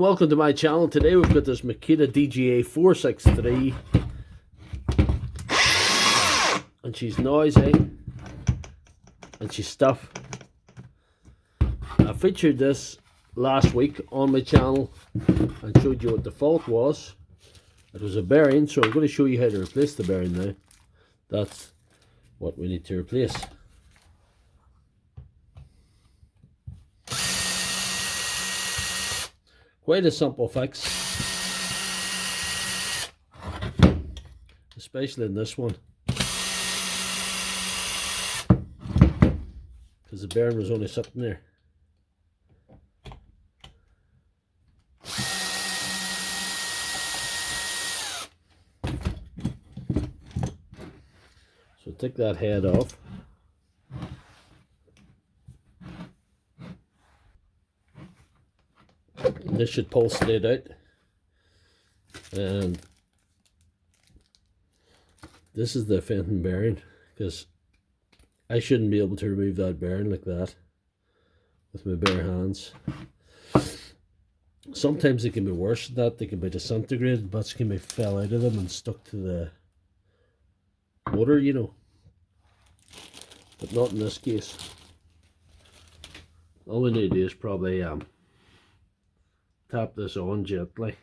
Welcome to my channel. Today we've got this Makita DGA463 and she's noisy and she's stuff. I featured this last week on my channel and showed you what the fault was. It was a bearing, so I'm going to show you how to replace the bearing now. That's what we need to replace. Quite a simple fix, especially in this one, because the bearing was only sitting there. So take that head off. This should pull straight out, and this is the offending bearing, because I shouldn't be able to remove that bearing like that with my bare hands. Sometimes they can be worse than that. They can be disintegrated, butts can be fell out of them and stuck to the motor, you know, but not in this case. All we need to do is probably tap this on gently.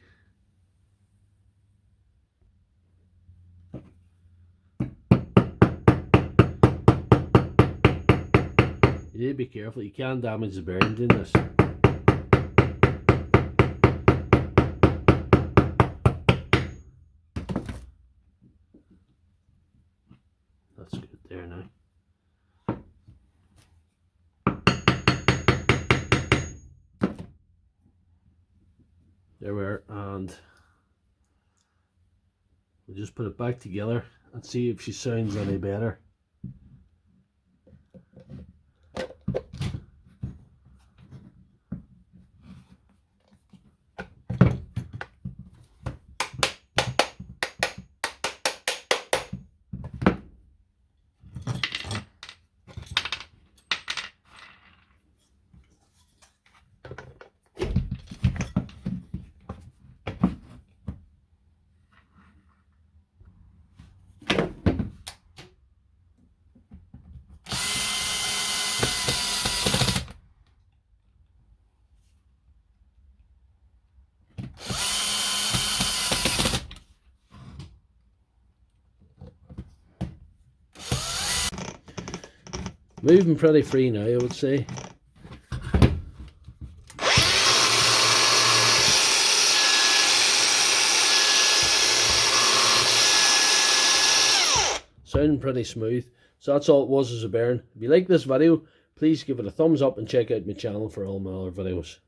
You need to be careful, you can damage the bearing doing this. That's good there now. There we are, and we'll just put it back together and see if she sounds any better. Moving pretty free now, I would say. Sounding pretty smooth. So that's all it was as a bearing. If you like this video, please give it a thumbs up and check out my channel for all my other videos.